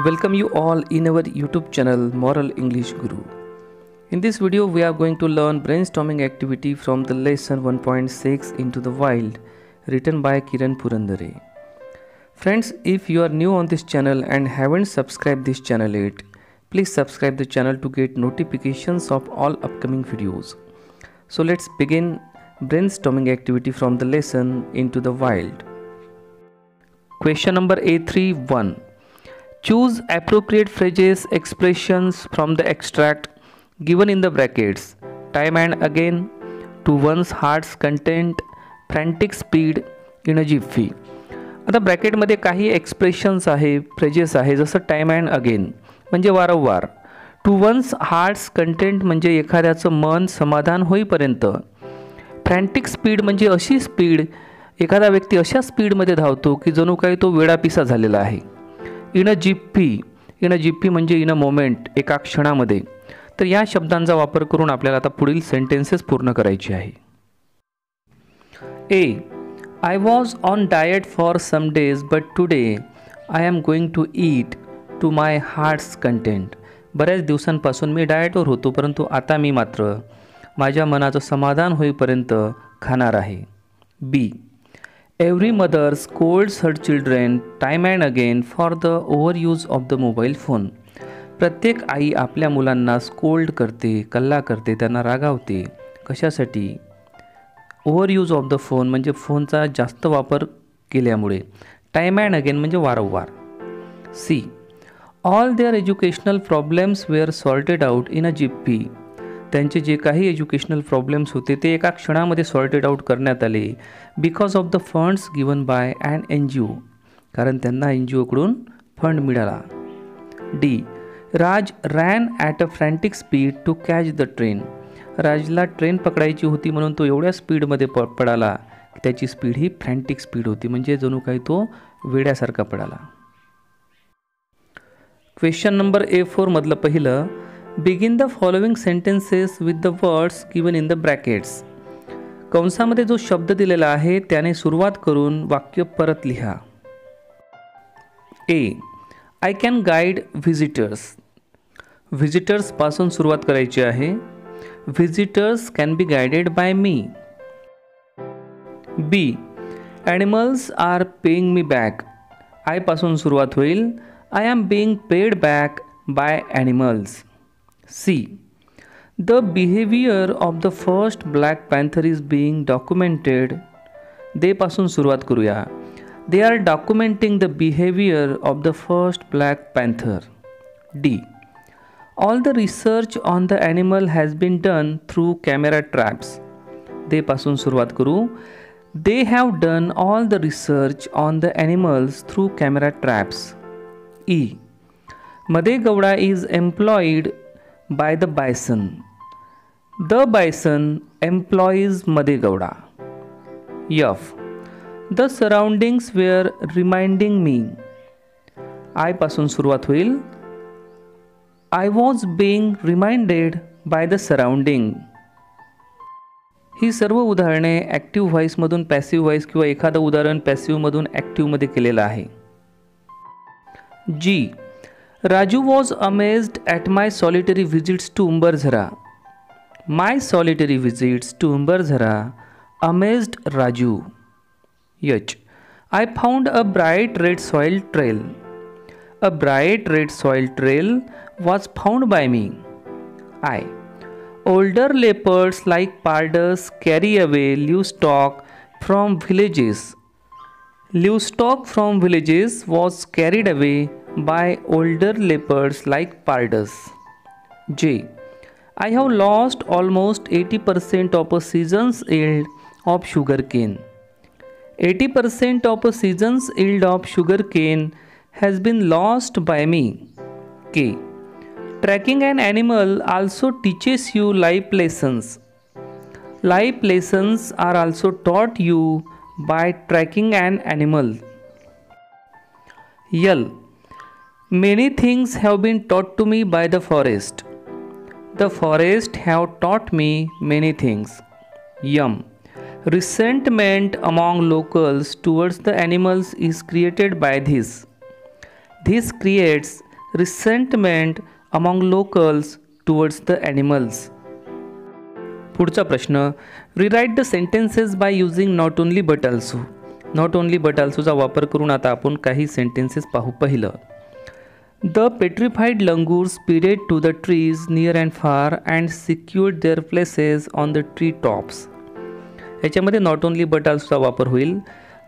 Welcome you all in our YouTube channel Moral English Guru. In this video we are going to learn brainstorming activity from the lesson 1.6 Into the Wild, written by Kiran Purandare. Friends, if you are new on this channel and haven't subscribed this channel yet, please subscribe the channel to get notifications of all upcoming videos. So let's begin brainstorming activity from the lesson Into the Wild. Question number A3-1. Choose appropriate phrases, expressions from the extract given in the brackets. Time and again, to one's heart's content, frantic speed, in a jiffy. आता ब्रॅकेटमध्ये काही expressions आहे, phrases आहे, जसं time and again म्हणजे वारंवार. To once hearts content म्हणजे एखाद्याचं मन समाधान होईपर्यंत. फ्रॅन्टिक स्पीड म्हणजे अशी स्पीड, एखादा व्यक्ती अशा स्पीडमध्ये धावतो की जणू काही तो वेडापिसा झालेला आहे. इन अ जिप्पी म्हणजे इन अ मोमेंट, एका क्षणामध्ये. तर या शब्दांचा वापर करून आपल्याला आता पुढील सेंटेन्सेस पूर्ण करायची आहे. ए. I was on diet for some days but today I am going to eat to my heart's content. बऱ्याच दिवसांपासून मी डाएटवर होतो, परंतु आता मी मात्र माझ्या मनाचं समाधान होईपर्यंत खाणार आहे. बी. Every mother scolds her children time and again for the overuse of the mobile phone. प्रत्येक आई आपल्या मुलांना स्कोल्ड करते, कल्ला करते, त्यांना रागावते. कशासाठी? ओव्हरयूज ऑफ द फोन म्हणजे फोनचा जास्त वापर केल्यामुळे. टाईम अँड अगेन म्हणजे वारंवार. C. All their educational problems were sorted out in a jiffy. त्यांचे जे काही एज्युकेशनल प्रॉब्लेम्स होते ते एका क्षणामध्ये सॉर्टेड आउट करण्यात आले. Because of the funds given by and NGO. कारण त्यांना NGOकडून फंड मिळाला. D. Raj ran at a frantic speed to catch the train. राजला ट्रेन पकडायची होती म्हणून तो एवढ्या स्पीडमध्ये पडाला की त्याची स्पीड ही फ्रॅन्टिक स्पीड होती, म्हणजे जणू काही तो वेड्यासारखा पडाला. क्वेश्चन नंबर A4 मधलं पहिलं. Begin the following sentences with the words given in the brackets. कंसामध्ये जो शब्द दिलेला आहे त्याने सुरुवात करून वाक्य परत लिहा. A. I can guide visitors. व्हिजिटर्सपासून सुरुवात करायची आहे. Visitors can be guided by me. B. Animals are paying me back. I पासून सुरुवात होईल. I am being paid back by animals. C. The behavior of the first Black Panther is being documented. They पासून सुरुवात करूया. They are documenting the behavior of the first Black Panther. D. All the research on the animal has been done through camera traps. They पासून सुरुवात करू. They have done all the research on the animals through camera traps. E. Madhe Gowda is employed by the bison. The bison employs Madhe Gowda. F. The surroundings were reminding me. I पासून सुरुवात होईल. I was being reminded by the surrounding. ही सर्व उदाहरणे active व्हॉईसमधून passive voice किंवा एखादं उदाहरण पॅसिव्हमधून ॲक्टिव्हमध्ये केलेलं आहे. G. Raju was amazed at my solitary visits to Umbarzara. My solitary visits to Umbarzara amazed Raju. H. I found a bright red soil trail. A bright red soil trail was found by me. I. Older leopards like pardus carry away livestock from villages. Livestock from villages was carried away by older leopards like pardus. J. I have lost almost 80% of a season's yield of sugarcane. 80% of a season's yield of sugarcane has been lost by me. K. Tracking an animal also teaches you life lessons. Life lessons are also taught you by tracking an animal. L. Many things have been taught to me by the forest. The forest have taught me many things. M. Resentment among locals towards the animals is created by this. This creates resentment among locals towards the animals. पुढचा प्रश्न, rewrite the sentences by using not only but also. Not only but ऑल्सोचा वापर करून आता आपण काही sentences पाहू. पहिलं, the petrified langur speeded to the trees near and far and secured their places on the tree tops. याच्यामध्ये not only but ऑल्सोचा वापर होईल.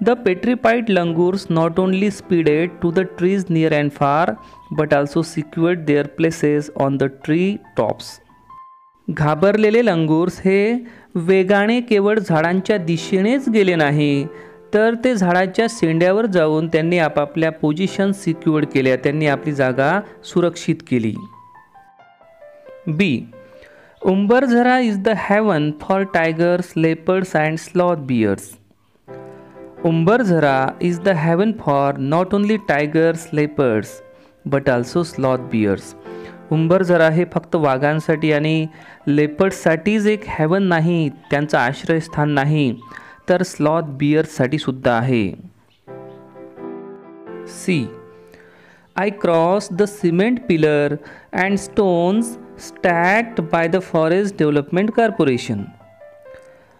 The petrified langurs not only speeded to the trees near and far but also secured their places on the tree tops. घाबरलेले langurs हे वेगाने केवळ झाडांच्या दिशेनेच गेले नाही, तर ते झाडाच्या शेंड्यावर जाऊन त्यांनी आपापल्या पोझिशन सिक्युअर्ड केल्या, त्यांनी आपली जागा सुरक्षित केली. B, Umbarzara is the haven for tigers, leopards and sloth bears. Umbarzara is the haven for not only tigers, leopards but also sloth bears. Umbarzara हे फक्त वाघांसाठी आणि लेपर्ड्ससाठीच एक हेवन नाही, त्यांचं आश्रयस्थान नाही, तर स्लॉथ बियर्ससाठी सुद्धा आहे. See, I cross the cement pillar and stones stacked by the Forest Development Corporation.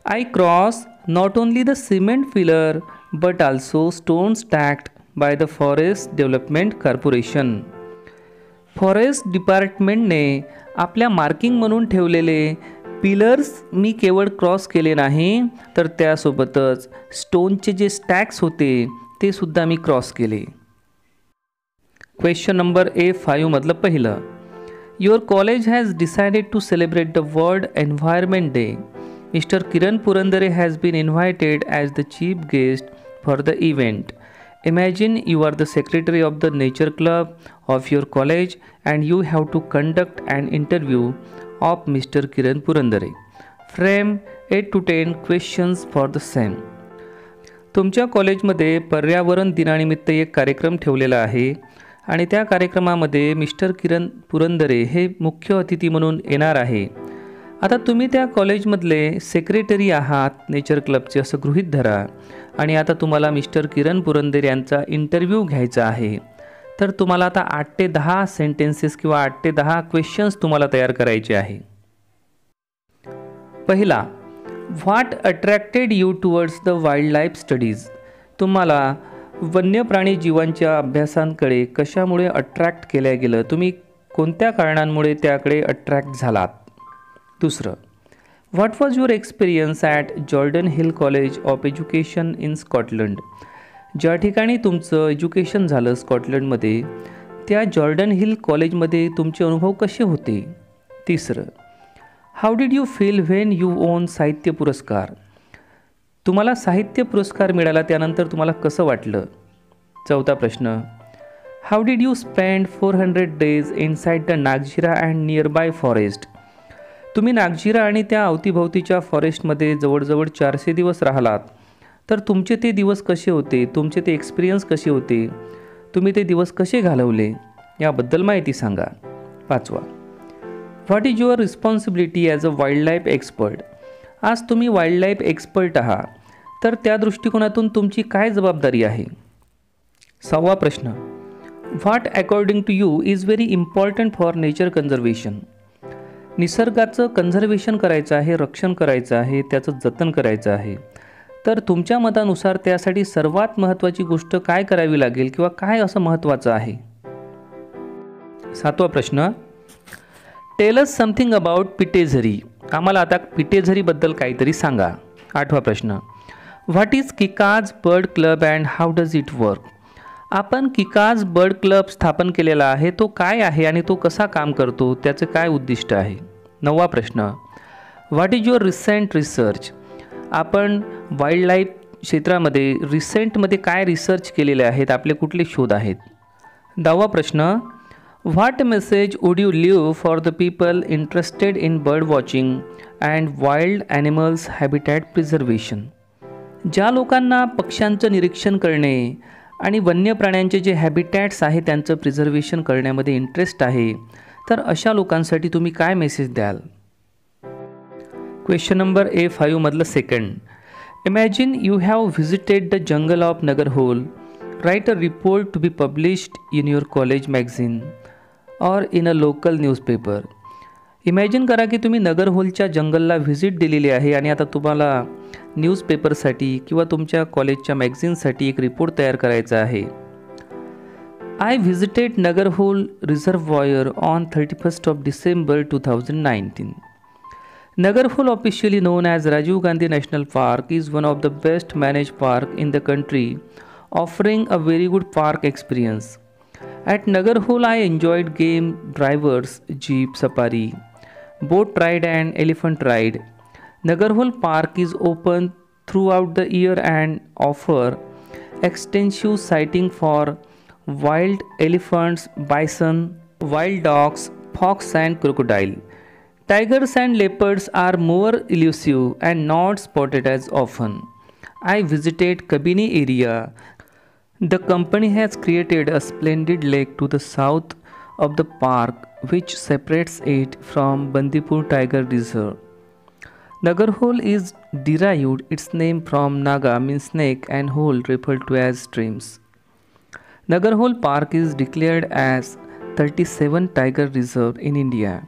I cross not only the cement pillar but also stones stacked by the Forest Development Corporation. Forest डिपार्टमेंटने आपल्या marking म्हणून ठेवलेले pillars मी केवळ cross केले नाही, तर त्यासोबतच स्टोनचे जे स्टॅक्स होते ते सुद्धा मी क्रॉस केले. क्वेश्चन नंबर A5 मधलं पहिलं, Your college has decided to celebrate the World Environment Day. Mr. Kiran Purandare has been invited as the chief guest for the event. Imagine you are the secretary of the nature club of your college and you have to conduct an interview of Mr. Kiran Purandare. Frame 8 to 10 questions for the same. तुमच्या कॉलेजमध्ये पर्यावरण दिनानिमित्त एक कार्यक्रम ठेवलेला आहे आणि त्या कार्यक्रमामध्ये मिस्टर किरण पुरंदरे हे मुख्य अतिथी म्हणून येणार आहे. आता तुम्ही त्या कॉलेजमधले सेक्रेटरी आहात नेचर क्लबचे असं गृहीत धरा आणि आता तुम्हाला मिस्टर किरण पुरंदरे यांचा इंटरव्ह्यू घ्यायचा आहे. तर तुम्हाला आता 8 ते 10 सेंटेन्सेस किंवा 8 ते 10 क्वेश्चन्स तुम्हाला तयार करायचे आहे. पहिला, what attracted you towards the wild life studies. तुम्हाला वन्य प्राणी जीवांच्या अभ्यासांकडे कशामुळे अट्रॅक्ट केलं गेलं, तुम्ही कोणत्या कारणांमुळे त्याकडे अट्रॅक्ट झालात. दुसरं, what was your experience at Jordan hill college of education in Scotland. ज्या ठिकाणी तुमचं एज्युकेशन झालं स्कॉटलंडमध्ये, त्या जॉर्डन हिल कॉलेजमध्ये तुमचे अनुभव कसे होते. तिसरं, how did you feel when you on साहित्य पुरस्कार. तुम्हाला साहित्य पुरस्कार मिळाला त्यानंतर तुम्हाला कसं वाटलं. चौथा प्रश्न, how did you spend 400 days inside the Nagzira and nearby forest. तुम्ही नागझिरा आणि त्या अवतीभोवतीच्या फॉरेस्टमध्ये जवळजवळ 400 दिवस राहिलात, तर तुमचे ते दिवस कसे होते, तुमचे ते एक्सपिरियन्स कसे होते, तुम्ही ते दिवस कसे घालवले याबद्दल माहिती सांगा. पाचवा, what is your responsibility as a wildlife expert. आज तुम्ही वाईल्ड लाईफ एक्सपर्ट आहात, तर त्या दृष्टिकोनातून तुमची काय जबाबदारी आहे. सहावा प्रश्न, what according to you is very important for nature conservation. निसर्गाचं कन्झर्वेशन करायचं आहे, रक्षण करायचं आहे, त्याचं जतन करायचं आहे, तर तुमच्या मतानुसार त्यासाठी सर्वात महत्त्वाची गोष्ट काय करावी लागेल किंवा काय असं महत्त्वाचं आहे. सातवा प्रश्न, tell us something about Pitezari. आम्हाला आता पिटेझरीबद्दल काहीतरी सांगा. आठवा प्रश्न, what is Kikaj bird club and how does it work. आपण किकाज बर्ड क्लब स्थापन केलेला आहे, तो काय आहे आणि तो कसा काम करतो, त्याचे काय उद्दिष्ट आहे. नववा प्रश्न, what is your recent research. आपण वाईल्ड लाईफ क्षेत्रामध्ये रिसेंटमध्ये काय रिसर्च केलेले आहेत, आपले कुठले शोध आहेत. 10वा प्रश्न, what message would you leave for the people interested in bird watching and wild animals habitat preservation. ज्या लोकांना पक्ष्यांचं निरीक्षण करणे आणि वन्य प्राण्यांचे जे हॅबिटॅट्स आहे त्यांचं प्रिझर्वेशन करण्यामध्ये इंटरेस्ट आहे, तर अशा लोकांसाठी तुम्ही काय मेसेज द्याल. क्वेश्चन नंबर A5 मधलं second, imagine you have visited the jungle of Nagarhole. Write a report to be published in your college magazine. or in a local newspaper. इमॅजिन करा की तुम्ही नगरहोलच्या जंगलला व्हिजिट दिलेली आहे आणि आता तुम्हाला न्यूजपेपरसाठी किंवा तुमच्या कॉलेजच्या मॅगझिनसाठी एक रिपोर्ट तयार करायचा आहे. I visited Nagarhole Reservoir on 31st of December 2019. Nagarhole, officially known as Rajiv Gandhi National Park, is one of the best managed parks in the country, offering a very good park experience. At Nagarhole, I enjoyed game drivers, jeep safari, boat ride and elephant ride. Nagarhole Park is open throughout the year and offer extensive sighting for wild elephants, bison, wild dogs, fox and crocodile. Tigers and leopards are more elusive and not spotted as often. I visited Kabini area. The company has created a splendid lake to the south of the park which separates it from Bandipur Tiger Reserve. Nagarhole is derived its name from Naga means snake and hole referred to as streams. Nagarhole Park is declared as 37 Tiger Reserve in India.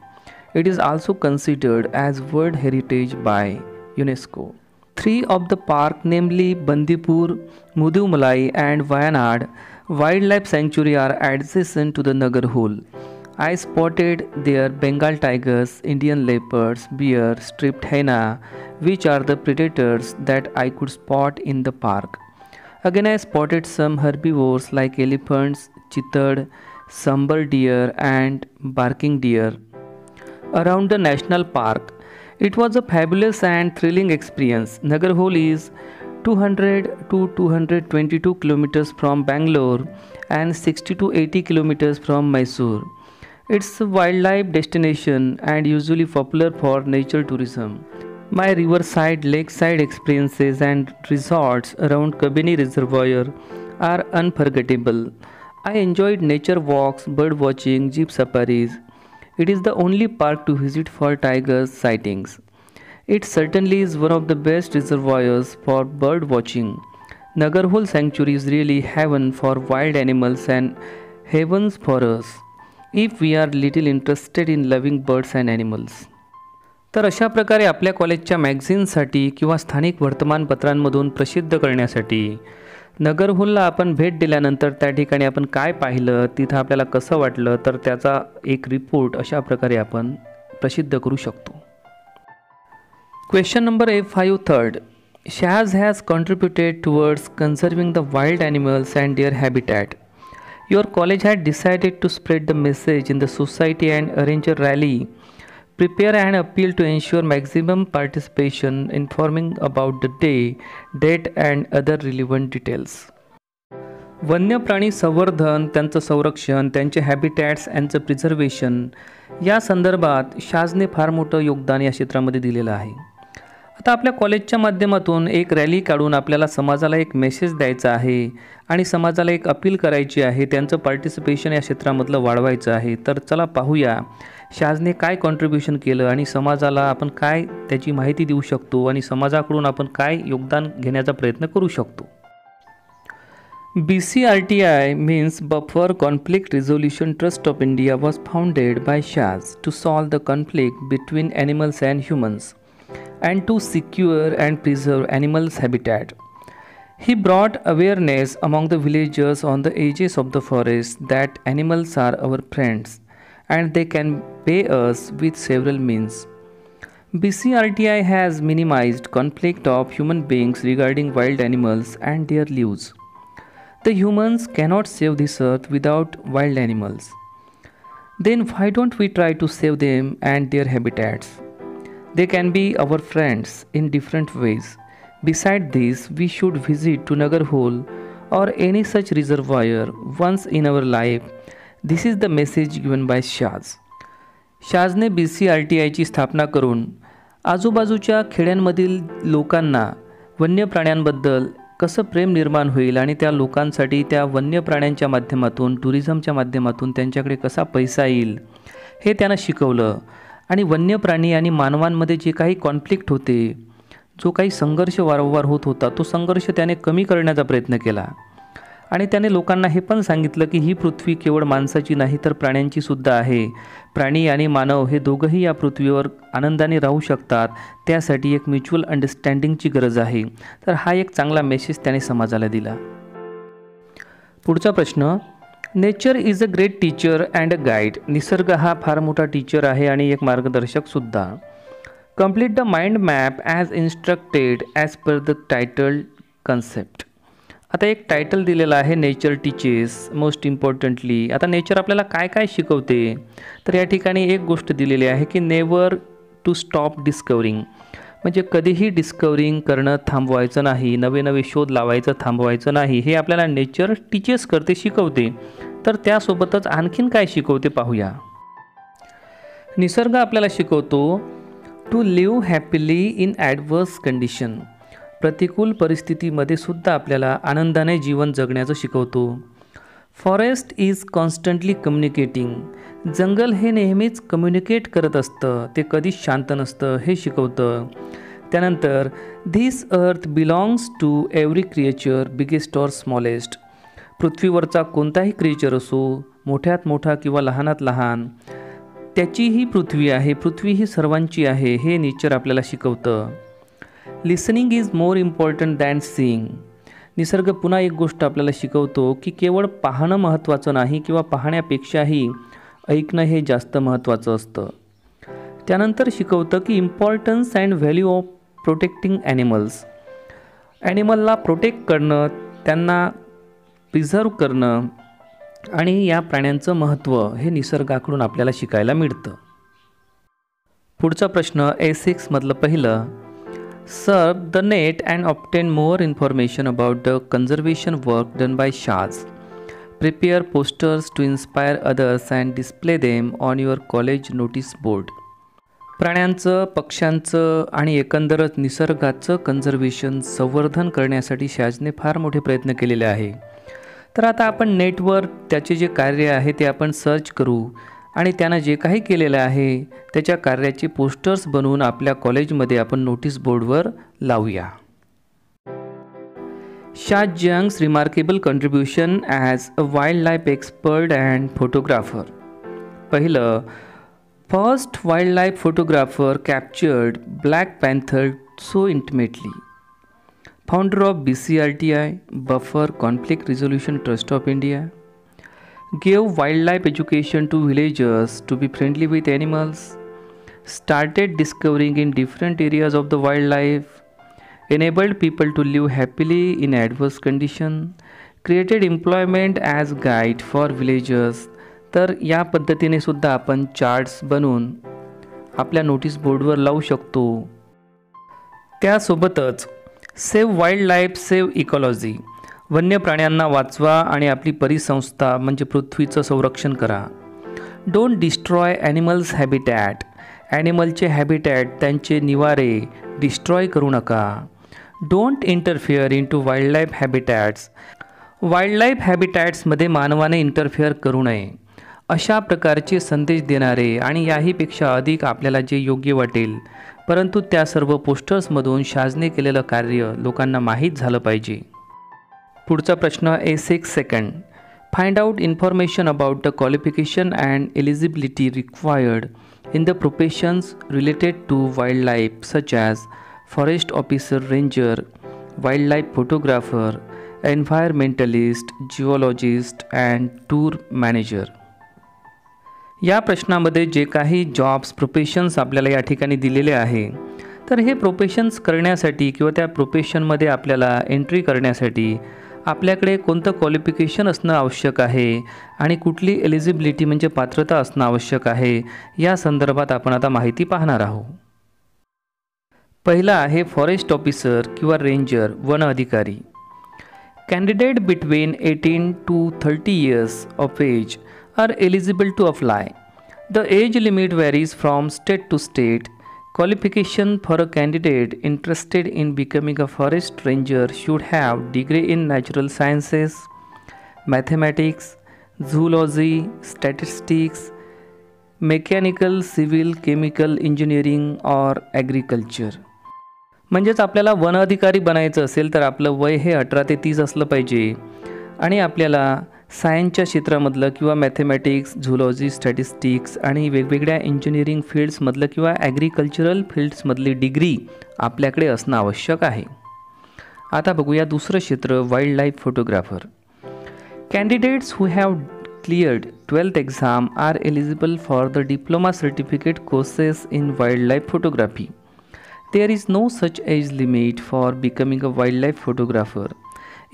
It is also considered as World Heritage by UNESCO. Three of the park, namely Bandipur, Mudumalai and Wayanad Wildlife Sanctuary, are adjacent to the Nagarhole. I spotted there Bengal tigers, Indian leopards, bear, striped hyena, which are the predators that I could spot in the park. Again, I spotted some herbivores like elephants, chitad, sambar deer and barking deer. Around the national park, it was a fabulous and thrilling experience. Nagarhole is 200 to 222 kilometers from Bangalore and 60 to 80 kilometers from Mysore. It's a wildlife destination and usually popular for nature tourism. My riverside, lakeside experiences and resorts around Kabini Reservoir are unforgettable. I enjoyed nature walks, bird watching, jeep safaris. It is the only park to visit for tigers sightings. It certainly is one of the best reservoirs for bird watching. Nagarhole Sanctuary is really heaven for wild animals and heavens for us if we are little interested in loving birds and animals. तर अशा प्रकारे आपल्या कॉलेजच्या मॅगझिनसाठी किंवा स्थानिक वर्तमानपत्रांमधून प्रसिद्ध करण्यासाठी नगरहोलला आपण भेट दिल्यानंतर त्या ठिकाणी आपण काय पाहिलं, तिथं आपल्याला कसं वाटलं, तर त्याचा एक रिपोर्ट अशा प्रकारे आपण प्रसिद्ध करू शकतो. Question number A5 third. Shaz has contributed towards conserving the wild animals and their habitat. Your college had decided to spread the message in the society and arrange a rally. Prepare an appeal to ensure maximum participation, informing about the day, date and other relevant details. वन्य प्राणी संवर्धन, त्यांचं संरक्षण, त्यांचे हॅबिटॅट्स यांचं preservation या संदर्भात शाजने फार मोठं योगदान या क्षेत्रामध्ये दिलेलं आहे. आता आपल्या कॉलेजच्या माध्यमातून एक रॅली काढून आपल्याला समाजाला एक मेसेज द्यायचा आहे आणि समाजाला एक अपील करायची आहे, त्यांचं पार्टिसिपेशन या क्षेत्रामधलं वाढवायचं आहे. तर चला पाहूया शाजने काय कॉन्ट्रीब्युशन केलं आणि समाजाला आपण काय त्याची माहिती देऊ शकतो आणि समाजाकडून आपण काय योगदान घेण्याचा प्रयत्न करू शकतो. BCRTI means Buffer Conflict Resolution Trust of India was founded by Shaz to solve the conflict between animals and humans and to secure and preserve animals' habitat. He brought awareness among the villagers on the edges of the forest that animals are our friends and they can pay us with several means. BCRTI has minimized conflict of human beings regarding wild animals and their lives. The humans cannot save this earth without wild animals. Then why don't we try to save them and their habitats? They can be our friends in different ways. Besides this, we should visit to Nagarhole or any such reservoir once in our life. This is the message given by Shaz. शाजने BCRTIची स्थापना करून आजूबाजूच्या खेड्यांमधील लोकांना वन्य प्राण्यांबद्दल कसं प्रेम निर्माण होईल आणि त्या लोकांसाठी त्या वन्य प्राण्यांच्या माध्यमातून, टुरिझमच्या माध्यमातून त्यांच्याकडे कसा पैसा येईल हे त्यांना शिकवलं. आणि वन्य प्राणी आणि मानवांमध्ये जे काही कॉन्फ्लिक्ट होते, जो काही संघर्ष वारंवार होत होता, तो संघर्ष त्याने कमी करण्याचा प्रयत्न केला. आणि त्याने लोकांना हे पण सांगितलं की ही पृथ्वी केवळ माणसाची नाही तर प्राण्यांची सुद्धा आहे. प्राणी आणि मानव हे दोघंही या पृथ्वीवर आनंदाने राहू शकतात, त्यासाठी एक म्युच्युअल अंडरस्टँडिंगची गरज आहे. तर हा एक चांगला मेसेज त्याने समाजाला दिला. पुढचा प्रश्न, nature is a great teacher and a guide. निसर्ग हा फार मोठा टीचर आहे आणि एक मार्गदर्शकसुद्धा. Complete the mind map as instructed as per the title concept. आता एक टायटल दिलेलं आहे, नेचर टीचेस मोस्ट इम्पॉर्टंटली. आता नेचर आपल्याला काय काय शिकवते, तर या ठिकाणी एक गोष्ट दिलेली आहे की नेवर टू स्टॉप डिस्कवरिंग. म्हणजे कधीही डिस्कवरिंग करणं थांबवायचं नाही, नवे नवे शोध लावायचं थांबवायचं नाही. हे आपल्याला नेचर टीचेस करते, शिकवते. तर त्यासोबतच आणखीन काय शिकवते पाहूया. निसर्ग आपल्याला शिकवतो to live happily in adverse condition. प्रतिकूल परिस्थितीमध्ये सुद्धा आपल्याला आनंदाने जीवन जगण्याचं शिकवतो. Forest is constantly communicating. जंगल हे नेहमीच कम्युनिकेट करत असतं, ते कधीच शांत नसतं, हे शिकवतं. त्यानंतर this earth belongs to every creature biggest or smallest. पृथ्वीवरचा कोणताही क्रिएचर असो, मोठ्यात मोठा किंवा लहानात लहान, त्याची ही पृथ्वी आहे, पृथ्वी ही सर्वांची आहे, हे नेचर आपल्याला शिकवतं. Listening is more important than seeing. निसर्ग पुन्हा एक गोष्ट आपल्याला शिकवतो की केवळ पाहणं महत्त्वाचं नाही किंवा पाहण्यापेक्षाही ऐकणं हे जास्त महत्त्वाचं असतं. त्यानंतर शिकवतं की importance and value of protecting animals. ॲनिमलला प्रोटेक्ट करणं, त्यांना प्रिझर्व करणं आणि या प्राण्यांचं महत्त्व हे निसर्गाकडून आपल्याला शिकायला मिळतं. पुढचा प्रश्न A6 मधलं पहिलं, surf the net and obtain more information about the conservation work done by शाज. Prepare posters to inspire others and display them on your college notice board. प्राण्यांचं, पक्ष्यांचं आणि एकंदरच निसर्गाचं कन्झर्वेशन, संवर्धन करण्यासाठी शाजने फार मोठे प्रयत्न केलेले आहे. तर आता आपण नेटवर त्याचे जे कार्य आहे ते आपण सर्च करू आणि त्यानं जे काही केलेलं आहे त्याच्या कार्याचे पोस्टर्स बनवून आपल्या कॉलेजमध्ये आपण नोटीस बोर्डवर लावूया. Shaaz Jung's remarkable contribution as a wildlife expert and photographer. पहिलं, first wildlife photographer captured black panther so intimately. Founder of BCRTI, Buffer Conflict Resolution Trust of India. Gave wildlife education to villagers to be friendly with animals. Started discovering in different areas of the wildlife. Enabled people to live happily in adverse condition. Created employment as guide for villagers. तर या पद्धतीने सुद्धा आपण charts बनवून आपल्या notice बोर्डवर लावू शकतो. त्यासोबतच save wild life save ecology. वन्य प्राण्यांना वाचवा आणि आपली परिसंस्था म्हणजे पृथ्वीचं संरक्षण करा. Don't destroy animals habitat. ॲनिमलचे हॅबिटॅट, त्यांचे निवारे डिस्ट्रॉय करू नका. Don't interfere in to wildlife habitats. Wildlife हॅबिटॅट्समध्ये मानवाने इंटरफिअर करू नये. अशा प्रकारचे संदेश देणारे आणि याहीपेक्षा अधिक आपल्याला जे योग्य वाटेल, परंतु त्या सर्व पोस्टर्समधून शाजने केलेलं कार्य लोकांना माहीत झालं पाहिजे. पुढचा प्रश्न A6 second, find out information about the qualification and eligibility required in the professions related to wildlife such as forest officer, ranger, wildlife photographer, environmentalist, geologist and tour manager. या प्रश्नामध्ये जे काही jobs, professions आपल्याला या ठिकाणी दिलेले आहे, तर हे प्रोफेशन्स करण्यासाठी किंवा त्या प्रोफेशनमध्ये आपल्याला एंट्री करण्यासाठी आपल्याकडे कोणतं क्वालिफिकेशन असणं आवश्यक आहे आणि कुठली एलिजिबिलिटी म्हणजे पात्रता असणं आवश्यक आहे, या संदर्भात आपण आता माहिती पाहणार आहोत. पहिला आहे फॉरेस्ट ऑफिसर किंवा रेंजर, वन अधिकारी. Candidate between 18 to 30 years of age are eligible to apply. The age limit varies from state to state. Qualification for a candidate interested in becoming a forest ranger should have degree in natural sciences, mathematics, zoology, statistics, mechanical, civil, chemical engineering or agriculture. म्हणजेच आपल्याला one अधिकारी बनायचं असेल तर आपलं वय हे 18 ते 30 असलं पाहिजे आणि आपल्याला सायन्सच्या क्षेत्रामधलं किंवा मॅथमॅटिक्स, झुलॉजी, स्टॅटिस्टिक्स आणि वेगवेगळ्या इंजिनिअरिंग फील्ड्समधलं किंवा ॲग्रिकल्चरल फील्ड्समधली डिग्री आपल्याकडे असणं आवश्यक आहे. आता बघूया दुसरं क्षेत्र, wild life photographer. Candidates who have cleared 12th exam are eligible for the diploma certificate courses in wildlife photography. There is no such age limit for becoming a wildlife photographer.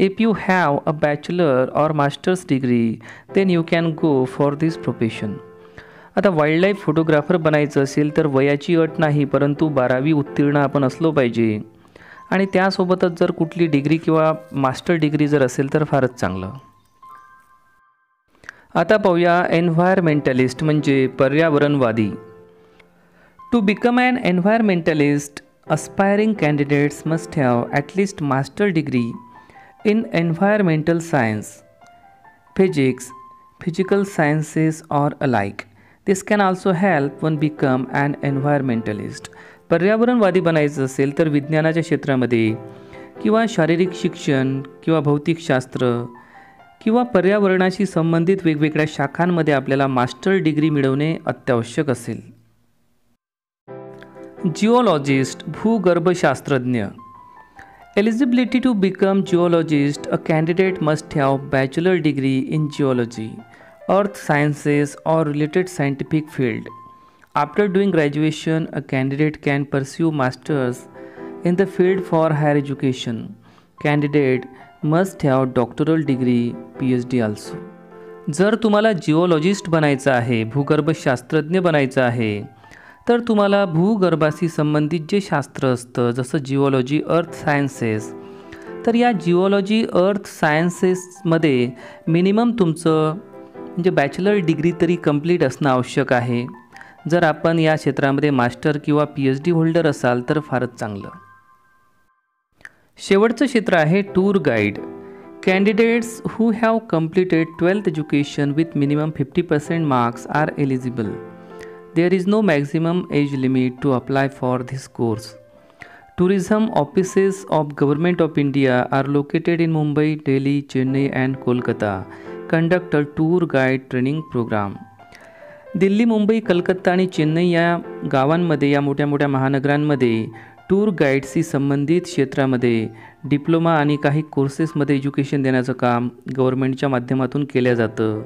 If you have a bachelor or master's degree, then you can go for this profession. आता wildlife photographer बनायचं असेल तर वयाची अट नाही, परंतु 12वी उत्तीर्ण आपण असलो पाहिजे आणि त्यासोबतच जर कुठली डिग्री किंवा मास्टर डिग्री जर असेल तर फारच चांगलं. आता पाहूया एन्व्हायरमेंटलिस्ट म्हणजे पर्यावरणवादी. To become an environmentalist aspiring candidates must have at least master degree in environmental science, physics, physical sciences or alike. This can also help one become an environmentalist. पर्यावरणवादी बनायचं असेल तर विज्ञानाच्या क्षेत्रामध्ये किंवा शारीरिक शिक्षण किंवा भौतिकशास्त्र किंवा पर्यावरणाशी संबंधित वेगवेगळ्या शाखांमध्ये आपल्याला मास्टर डिग्री मिळवणे अत्यावश्यक असेल. जिओलॉजिस्ट भूगर्भशास्त्रज्ञ. Eligibility to become geologist a candidate must have bachelor degree in geology, earth sciences or related scientific field. After doing graduation, a candidate can pursue masters in the field for higher education. Candidate must have doctoral degree, PhD also. जर तुम्हाला geologist बनायचं आहे, भूगर्भशास्त्रज्ञ बनायचं आहे, तर तुम्हाला भूगर्भाशी संबंधित जे शास्त्र असतं जसं जिओलॉजी, अर्थ सायन्सेस, तर या जिओलॉजी, अर्थ सायन्सेसमध्ये मिनिमम तुमचं म्हणजे बॅचलर डिग्री तरी कंप्लीट असणं आवश्यक आहे. जर आपण या क्षेत्रामध्ये मास्टर किंवा PhD होल्डर असाल तर फारच चांगलं. शेवटचं क्षेत्र आहे tour guide. Candidates who have completed 12th education with minimum 50% marks are eligible. There is no maximum age limit to apply for this course. Tourism offices of Government of India are located in Mumbai, Delhi, Chennai and Kolkata. Conduct a tour guide training program. Delhi, Mumbai, Calcutta आणि चेन्नई या गावांमध्ये, या मोठ्या मोठ्या महानगरांमध्ये tour गाईडशी संबंधित क्षेत्रामध्ये diploma आणि काही कोर्सेसमध्ये एज्युकेशन देण्याचं काम गव्हर्मेंटच्या माध्यमातून केलं जातं.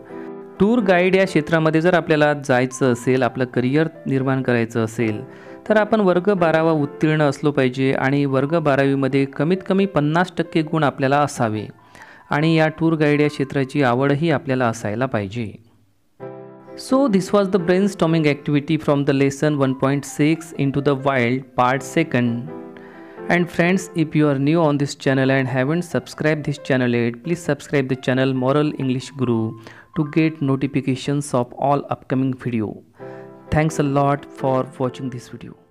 टूर गाईड या क्षेत्रामध्ये जर आपल्याला जायचं असेल, आपलं करिअर निर्माण करायचं असेल, तर आपण वर्ग 12वा उत्तीर्ण असलो पाहिजे आणि वर्ग 12वीमध्ये कमीत कमी 50% गुण आपल्याला असावे आणि या टूर गाईड या क्षेत्राची आवडही आपल्याला असायला पाहिजे. So this was the brainstorming activity from the lesson 1.6 Into the Wild part 2. And friends, if you are new on this channel and haven't subscribed this channel yet, please subscribe the channel Moral English Guru to get notifications of all upcoming video. Thanks a lot for watching this video.